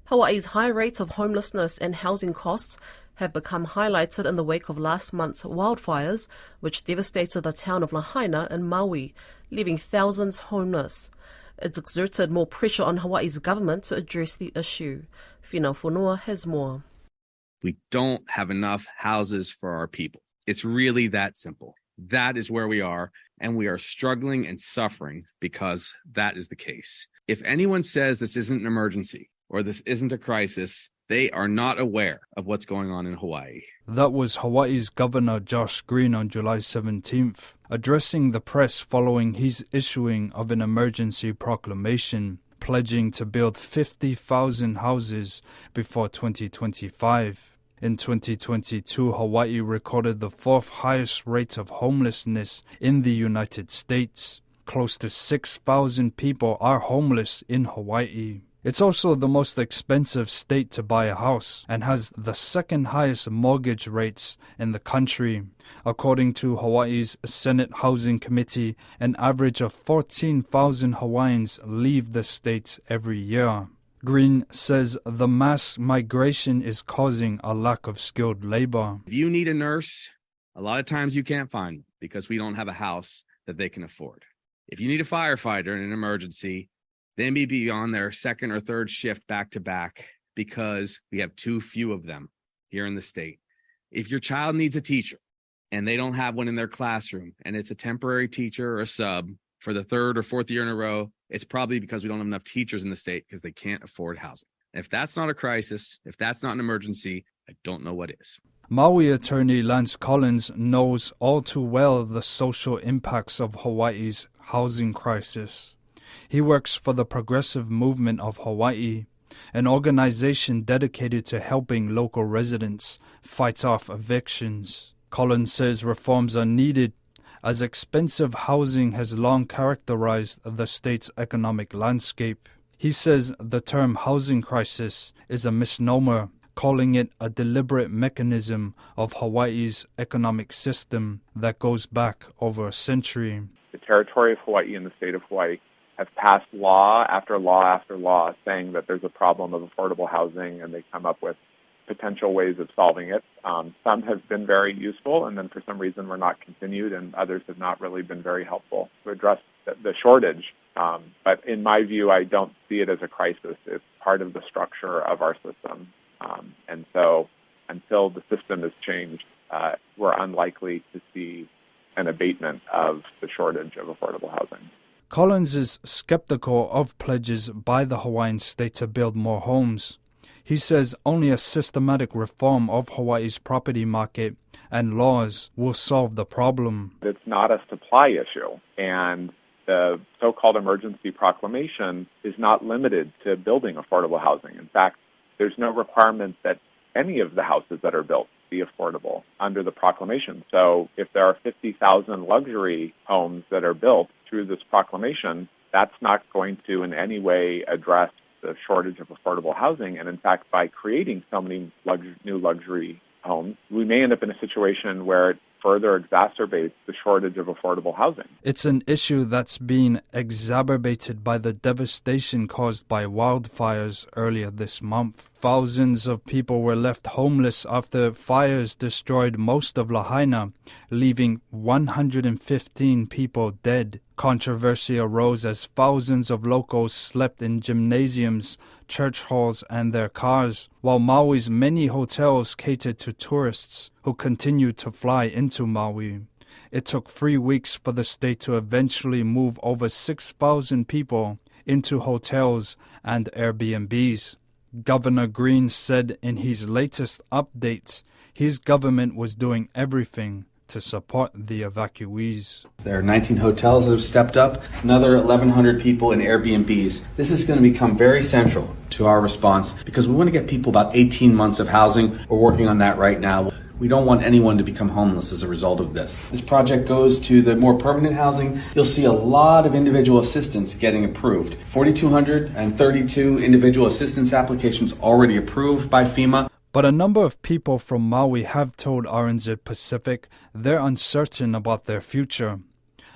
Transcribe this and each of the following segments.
Hawaii's high rates of homelessness and housing costs have become highlighted in the wake of last month's wildfires, which devastated the town of Lahaina in Maui, leaving thousands homeless. It's exerted more pressure on Hawaii's government to address the issue. Fina Fonua has more. We don't have enough houses for our people. It's really that simple. That is where we are, and we are struggling and suffering because that is the case. If anyone says this isn't an emergency or this isn't a crisis, they are not aware of what's going on in Hawaii. That was Hawaii's Governor Josh Green on July 17th, addressing the press following his issuing of an emergency proclamation, pledging to build 50,000 houses before 2025. In 2022, Hawaii recorded the fourth highest rate of homelessness in the United States. Close to 6,000 people are homeless in Hawaii. It's also the most expensive state to buy a house and has the second highest mortgage rates in the country. According to Hawaii's Senate Housing Committee, an average of 14,000 Hawaiians leave the state every year. Green says the mass migration is causing a lack of skilled labor. If you need a nurse, a lot of times you can't find them because we don't have a house that they can afford. If you need a firefighter in an emergency, they may be on their second or third shift back to back because we have too few of them here in the state. If your child needs a teacher and they don't have one in their classroom and it's a temporary teacher or a sub for the third or fourth year in a row, it's probably because we don't have enough teachers in the state because they can't afford housing. If that's not a crisis, if that's not an emergency, I don't know what is. Maui attorney Lance Collins knows all too well the social impacts of Hawaii's housing crisis. He works for the Progressive Movement of Hawaii, an organization dedicated to helping local residents fight off evictions. Collins says reforms are needed as expensive housing has long characterized the state's economic landscape. He says the term housing crisis is a misnomer, calling it a deliberate mechanism of Hawaii's economic system that goes back over a century. The territory of Hawaii and the state of Hawaii have passed law after law after law saying that there's a problem of affordable housing, and they come up with potential ways of solving it. Some have been very useful, and then for some reason were not continued, and others have not really been very helpful to address the shortage. But in my view, I don't see it as a crisis. It's part of the structure of our system. And so until the system is changed, we're unlikely to see an abatement of the shortage of affordable housing. Collins is skeptical of pledges by the Hawaiian state to build more homes. He says only a systematic reform of Hawaii's property market and laws will solve the problem. It's not a supply issue, and the so-called emergency proclamation is not limited to building affordable housing. In fact, there's no requirement that any of the houses that are built be affordable under the proclamation. So if there are 50,000 luxury homes that are built through this proclamation, that's not going to in any way address the shortage of affordable housing. And in fact, by creating so many new luxury homes, we may end up in a situation where it further exacerbates the shortage of affordable housing. It's an issue that's been exacerbated by the devastation caused by wildfires earlier this month. Thousands of people were left homeless after fires destroyed most of Lahaina, leaving 115 people dead. Controversy arose as thousands of locals slept in gymnasiums, church halls, and their cars, while Maui's many hotels catered to tourists who continued to fly into Maui. It took 3 weeks for the state to eventually move over 6,000 people into hotels and Airbnbs. Governor Green said in his latest updates, his government was doing everything to support the evacuees. There are 19 hotels that have stepped up, another 1,100 people in Airbnbs. This is going to become very central to our response because we want to get people about 18 months of housing. We're working on that right now. We don't want anyone to become homeless as a result of this. This project goes to the more permanent housing. You'll see a lot of individual assistance getting approved. 4,232 individual assistance applications already approved by FEMA. But a number of people from Maui have told RNZ Pacific they're uncertain about their future.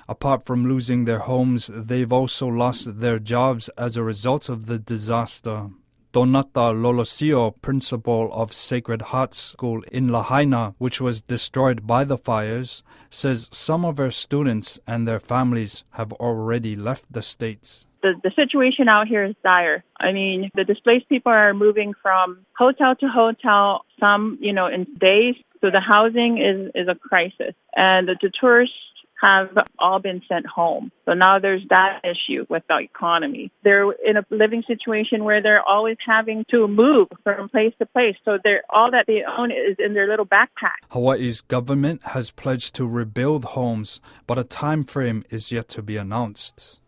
Apart from losing their homes, they've also lost their jobs as a result of the disaster. Donata Lolosio, principal of Sacred Heart School in Lahaina, which was destroyed by the fires, says some of her students and their families have already left the States. The situation out here is dire. I mean, the displaced people are moving from hotel to hotel, some, in days. So the housing is a crisis. And the tourists have all been sent home. So now there's that issue with the economy. They're in a living situation where they're always having to move from place to place. So all that they own is in their little backpack. Hawaii's government has pledged to rebuild homes, but a time frame is yet to be announced.